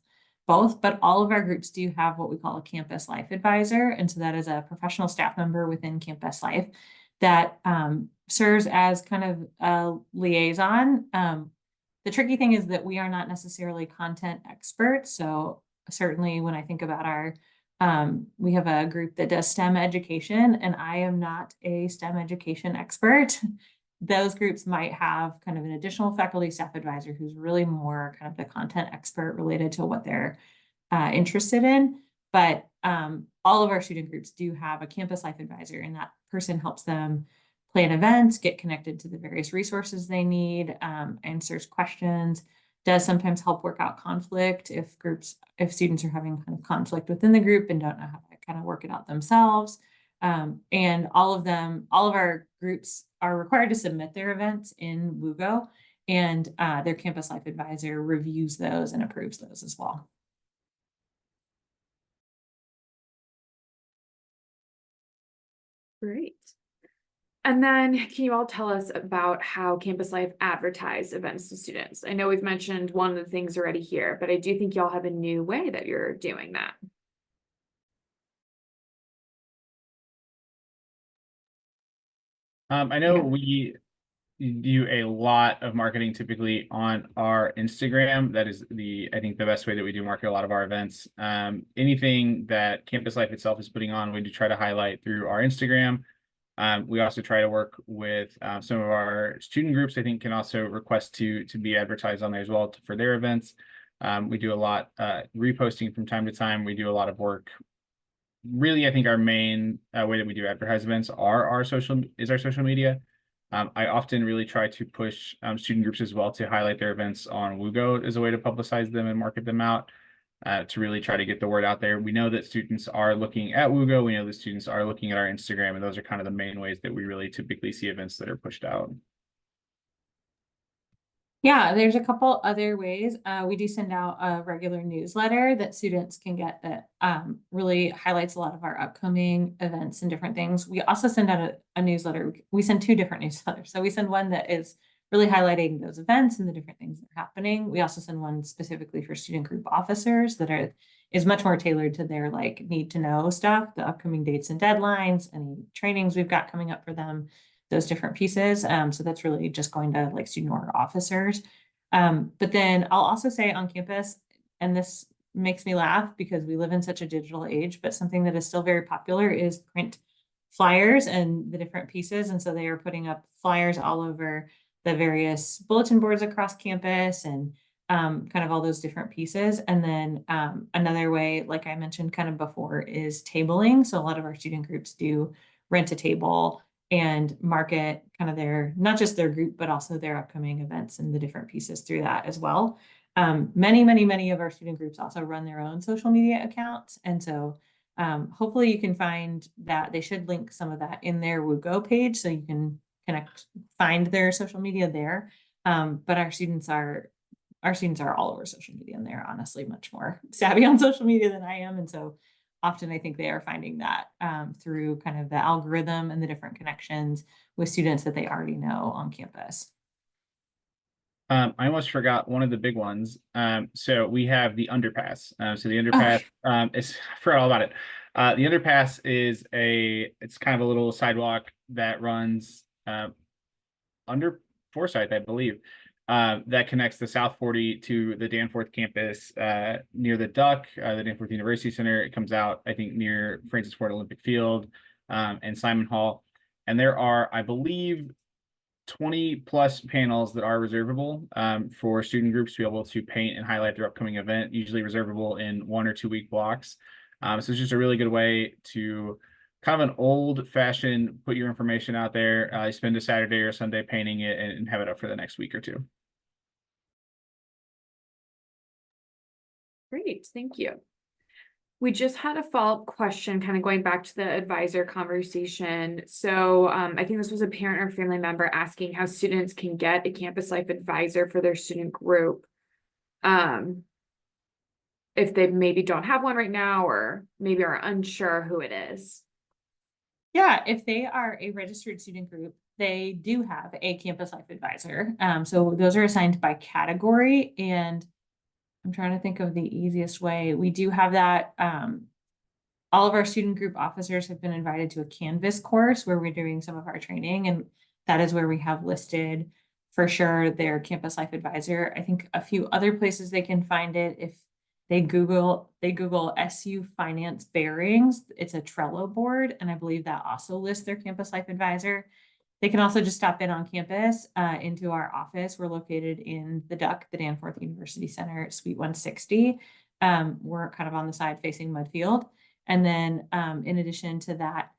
both, but all of our groups do have what we call a campus life advisor. And so that is a professional staff member within campus life that serves as kind of a liaison. The tricky thing is that we are not necessarily content experts. So certainly when I think about we have a group that does STEM education, and I am not a STEM education expert. Those groups might have kind of an additional faculty staff advisor who's really more kind of the content expert related to what they're interested in. But all of our student groups do have a campus life advisor, and that person helps them plan events, get connected to the various resources they need, answers questions, does sometimes help work out conflict if students are having kind of conflict within the group and don't know how to kind of work it out themselves. And all of our groups are required to submit their events in WUGO. and their campus life advisor reviews those and approves those as well. Great. And then can you all tell us about how Campus Life advertise events to students? I know we've mentioned one of the things already here, but I do think y'all have a new way that you're doing that. I know Yeah. we do a lot of marketing typically on our Instagram. That is I think the best way that we do market a lot of our events. Anything that Campus Life itself is putting on, we do try to highlight through our Instagram. We also try to work with some of our student groups, I think, can also request to be advertised on there as well for their events. We do a lot reposting from time to time. We do a lot of work. Really, I think our main way that we do advertise events are our social media. I often really try to push student groups as well to highlight their events on WooGo as a way to publicize them and market them out, to really try to get the word out there. We know that students are looking at WooGo. We know that students are looking at our Instagram, and those are kind of the main ways that we really typically see events that are pushed out. Yeah, there's a couple other ways. We do send out a regular newsletter that students can get that really highlights a lot of our upcoming events and different things. We also send out a newsletter. We send two different newsletters. So we send one that is really highlighting those events and the different things that are happening. We also send one specifically for student group officers that is much more tailored to their like need to know stuff, the upcoming dates and deadlines, any trainings we've got coming up for them, those different pieces. So that's really just going to like student org officers. But then I'll also say on campus, and this makes me laugh because we live in such a digital age, but something that is still very popular is print flyers and the different pieces. And so they are putting up flyers all over the various bulletin boards across campus and kind of all those different pieces. And then another way, like I mentioned kind of before, is tabling. So a lot of our student groups do rent a table and market kind of not just their group, but also their upcoming events and the different pieces through that as well. Many of our student groups also run their own social media accounts. And so hopefully you can find that. They should link some of that in their WooGo page so you can find their social media there. But our students are all over social media, and they're honestly much more savvy on social media than I am. And so often I think they are finding that through kind of the algorithm and the different connections with students that they already know on campus. I almost forgot one of the big ones. So we have the underpass. So the underpass is, I forgot all about it. The underpass is it's kind of a little sidewalk that runs under Forsyth, I believe, that connects the South 40 to the Danforth campus near the Duck, the Danforth University Center. It comes out, I think, near Francis Ford Olympic Field and Simon Hall. And there are, I believe, 20 plus panels that are reservable for student groups to be able to paint and highlight their upcoming event, usually reservable in 1 or 2 week blocks. So it's just a really good way to kind of an old fashioned, put your information out there, spend a Saturday or Sunday painting it and have it up for the next week or two. Great, thank you. We just had a follow-up question, kind of going back to the advisor conversation. So I think this was a parent or family member asking how students can get a campus life advisor for their student group. If they maybe don't have one right now, or maybe are unsure who it is. Yeah, if they are a registered student group, they do have a campus life advisor. So those are assigned by category, and I'm trying to think of the easiest way. We do have that. All of our student group officers have been invited to a Canvas course where we're doing some of our training, and that is where we have listed for sure their campus life advisor. I think a few other places they can find it if they Google SU Finance Bearings. It's a Trello board, and I believe that also lists their campus life advisor. They can also just stop in on campus into our office. We're located in the Duck, the Danforth University Center, Suite 160. We're kind of on the side facing Mudfield. And then in addition to that,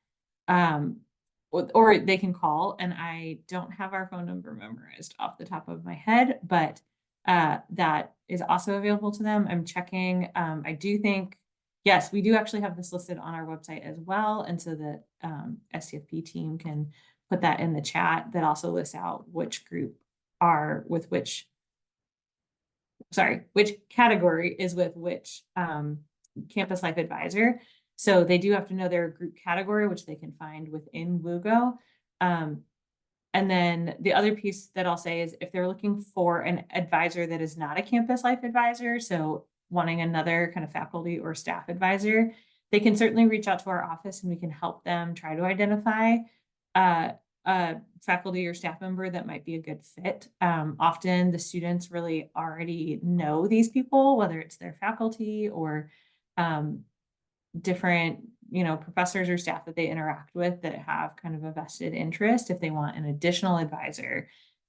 or they can call, and I don't have our phone number memorized off the top of my head, but that is also available to them. I'm checking. I do think, yes, we do actually have this listed on our website as well. And so the SCFP team can put that in the chat. That also lists out which group are with which category is with which campus life advisor. So they do have to know their group category, which they can find within WUGO. And then the other piece that I'll say is if they're looking for an advisor that is not a campus life advisor, so wanting another kind of faculty or staff advisor, they can certainly reach out to our office and we can help them try to identify a faculty or staff member that might be a good fit. Often the students really already know these people, whether it's their faculty or different, professors or staff that they interact with that have kind of a vested interest if they want an additional advisor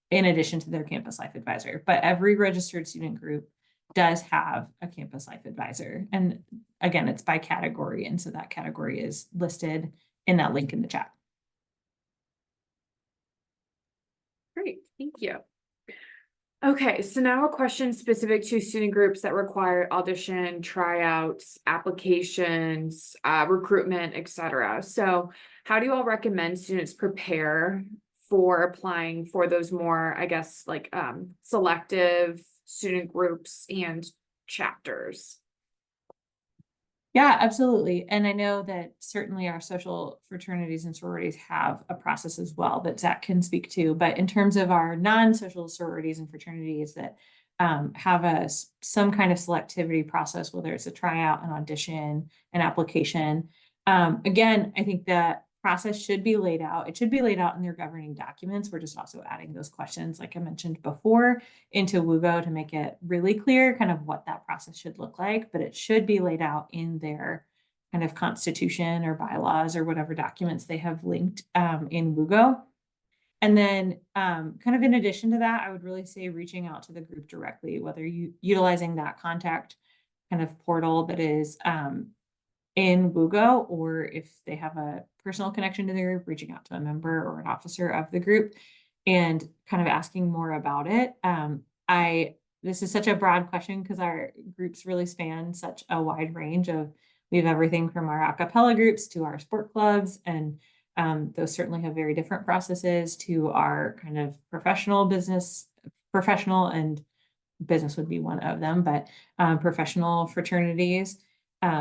in addition to their campus life advisor. But every registered student group does have a campus life advisor. And again, it's by category. And so that category is listed in that link in the chat. Great, thank you. Okay, so now a question specific to student groups that require audition, tryouts, applications, recruitment, etc. So how do you all recommend students prepare for applying for those more, I guess, like selective student groups and chapters? Yeah, absolutely. And I know that certainly our social fraternities and sororities have a process as well that Zach can speak to. But in terms of our non-social sororities and fraternities that have some kind of selectivity process, whether it's a tryout, an audition, an application, again, I think that process should be laid out. It should be laid out in their governing documents. We're just also adding those questions, like I mentioned before, into WUGO to make it really clear kind of what that process should look like, but it should be laid out in their kind of constitution or bylaws or whatever documents they have linked in WUGO. And then kind of in addition to that, I would really say reaching out to the group directly, whether you utilizing that contact kind of portal that is in WUGO, or if they have a personal connection to the group, reaching out to a member or an officer of the group and kind of asking more about it. This is such a broad question because our groups really span such a wide range of, we have everything from our a cappella groups to our sport clubs, and those certainly have very different processes, to our kind of professional and business would be one of them, but professional fraternities.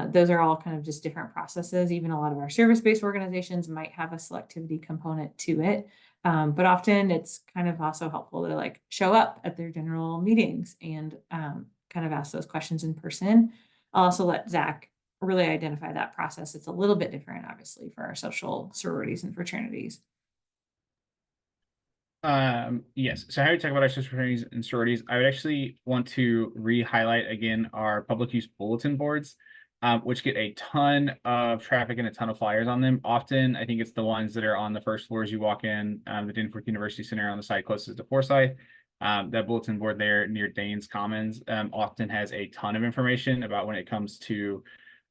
Those are all kind of just different processes. Even a lot of our service-based organizations might have a selectivity component to it. But often it's kind of also helpful to like show up at their general meetings and kind of ask those questions in person. I'll also let Zach really identify that process. It's a little bit different, obviously, for our social sororities and fraternities. Yes. So how we talk about our social fraternities and sororities, I would actually want to re-highlight again our public use bulletin boards, which get a ton of traffic and a ton of flyers on them. Often, I think it's the ones that are on the first floor as you walk in, the Danforth University Center on the side closest to Forsyth. That bulletin board there near Danes Commons often has a ton of information about when it comes to,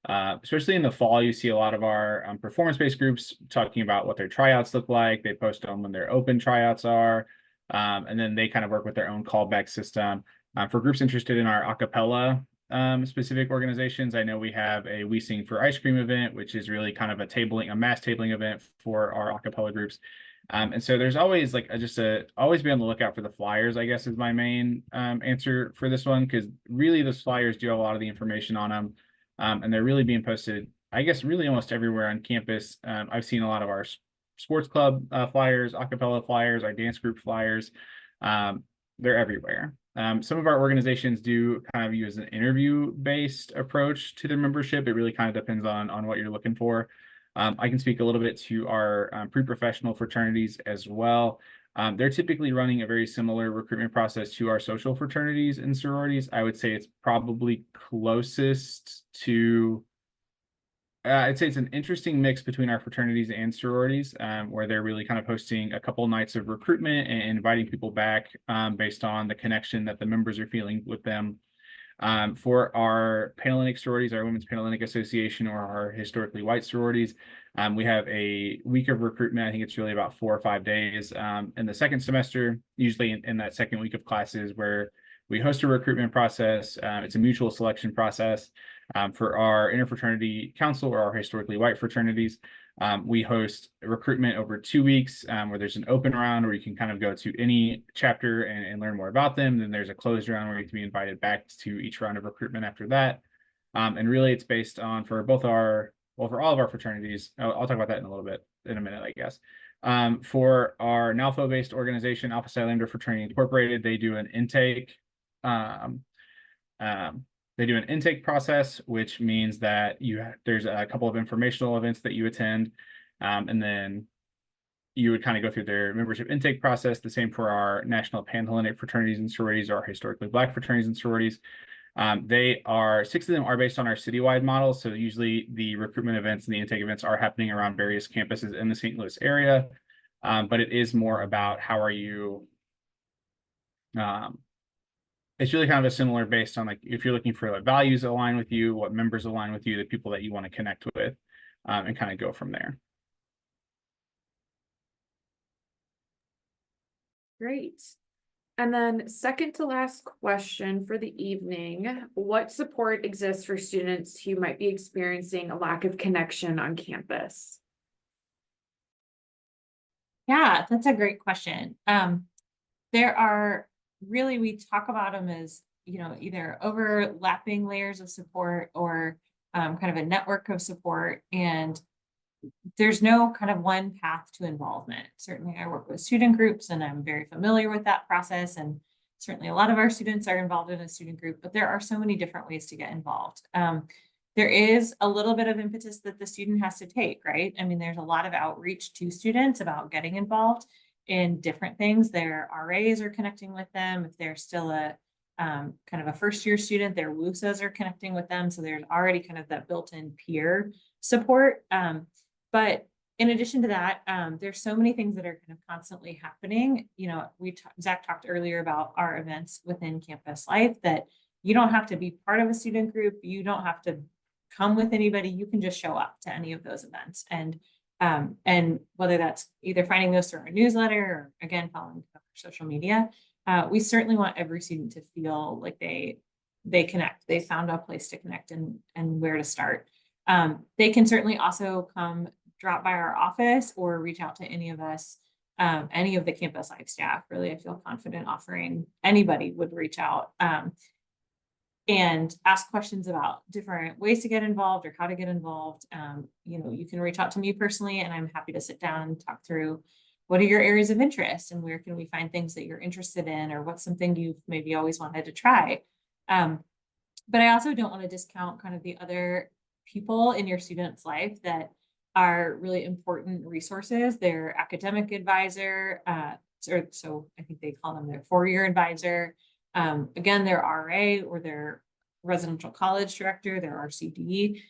especially in the fall, you see a lot of our performance-based groups talking about what their tryouts look like. They post on when their open tryouts are, and then they kind of work with their own callback system. For groups interested in our a cappella specific organizations, I know we have a We Sing for Ice Cream event, which is really kind of a mass tabling event for our a cappella groups. And so there's always like always be on the lookout for the flyers, I guess, is my main answer for this one, because really those flyers do have a lot of the information on them. And they're really being posted, I guess, really almost everywhere on campus. I've seen a lot of our sports club flyers, a cappella flyers, our dance group flyers. They're everywhere. Some of our organizations do kind of use an interview-based approach to their membership. It really kind of depends on what you're looking for. I can speak a little bit to our pre-professional fraternities as well. They're typically running a very similar recruitment process to our social fraternities and sororities. I would say it's probably closest to, I'd say it's an interesting mix between our fraternities and sororities, where they're really kind of hosting a couple nights of recruitment and inviting people back based on the connection that the members are feeling with them. For our Panhellenic sororities, our Women's Panhellenic Association, or our historically white sororities, we have a week of recruitment. I think it's really about 4 or 5 days in the second semester, usually in that second week of classes, where we host a recruitment process. It's a mutual selection process for our interfraternity council or our historically white fraternities. We host recruitment over 2 weeks, where there's an open round where you can kind of go to any chapter and learn more about them. Then there's a closed round where you can be invited back to each round of recruitment after that. And really it's based on, for for all of our fraternities, I'll talk about that in a minute, I guess. For our NALFO-based organization, Alpha Psi Lambda Fraternity Incorporated, they do an intake. They do an intake process, which means that there's a couple of informational events that you attend, and then you would kind of go through their membership intake process. The same for our National Panhellenic Fraternities and Sororities, or historically Black fraternities and sororities. 6 of them are based on our citywide model. So usually the recruitment events and the intake events are happening around various campuses in the St. Louis area. But it is more about how are you, it's really kind of a similar based on, like, if you're looking for what values align with you, what members align with you, the people that you want to connect with, and kind of go from there. Great. And then second to last question for the evening, what support exists for students who might be experiencing a lack of connection on campus? Yeah, that's a great question. There are really, we talk about them as, either overlapping layers of support or kind of a network of support. And there's no kind of one path to involvement. Certainly I work with student groups and I'm very familiar with that process. And certainly a lot of our students are involved in a student group, but there are so many different ways to get involved. There is a little bit of impetus that the student has to take, right? I mean, there's a lot of outreach to students about getting involved in different things. Their RAs are connecting with them. If they're still a kind of a first year student, their WUSAs are connecting with them. So there's already kind of that built-in peer support. But in addition to that, there's so many things that are kind of constantly happening. Zach talked earlier about our events within campus life, that you don't have to be part of a student group. You don't have to come with anybody. You can just show up to any of those events. And whether that's either finding those through our newsletter or, again, following our social media, we certainly want every student to feel like they connect. They found a place to connect and where to start. They can certainly also drop by our office or reach out to any of us, any of the campus life staff. Really, I feel confident offering anybody would reach out and ask questions about different ways to get involved or how to get involved. You can reach out to me personally, and I'm happy to sit down and talk through what are your areas of interest and where can we find things that you're interested in, or what's something you've maybe always wanted to try. But I also don't want to discount kind of the other people in your student's life that are really important resources. Their academic advisor, so I think they call them their 4-year advisor. Again, their RA or their residential college director, their RCD,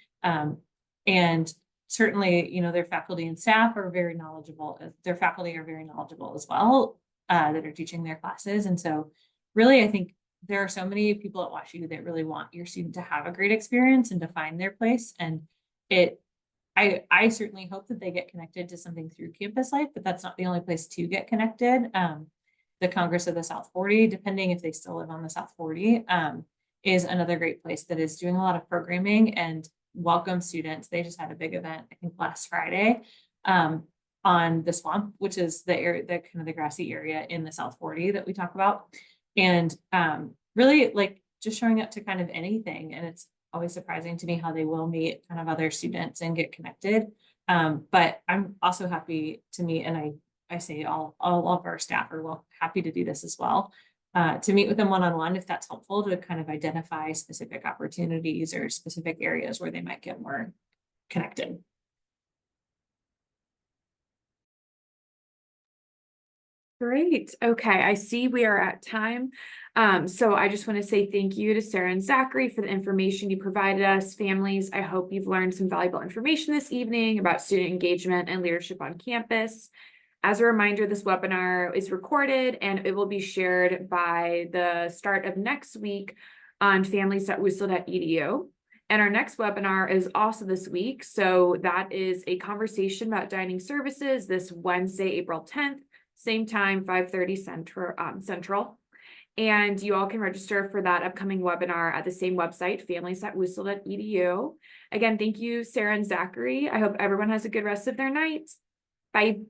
and certainly, their faculty and staff are very knowledgeable. Their faculty are very knowledgeable as well, that are teaching their classes. And so really, I think there are so many people at WashU that really want your student to have a great experience and to find their place. And I certainly hope that they get connected to something through campus life, but that's not the only place to get connected. The Congress of the South 40, depending if they still live on the South 40, is another great place that is doing a lot of programming and welcome students. They just had a big event, I think last Friday, on the swamp, which is the area, the kind of the grassy area in the South 40 that we talk about. And really, like, just showing up to kind of anything. And it's always surprising to me how they will meet kind of other students and get connected. But I'm also happy to meet, and I say all of our staff are happy to do this as well, to meet with them one-on-one if that's helpful, to kind of identify specific opportunities or specific areas where they might get more connected. Great. Okay, I see we are at time. So I just want to say thank you to Sarah and Zachary for the information you provided us. Families, I hope you've learned some valuable information this evening about student engagement and leadership on campus. As a reminder, this webinar is recorded and it will be shared by the start of next week on families.wusl.edu. And our next webinar is also this week. So that is a conversation about dining services this Wednesday, April 10th, same time, 5:30 Central. And you all can register for that upcoming webinar at the same website, families.wusel.edu. Again, thank you, Sarah and Zachary. I hope everyone has a good rest of their night. Bye.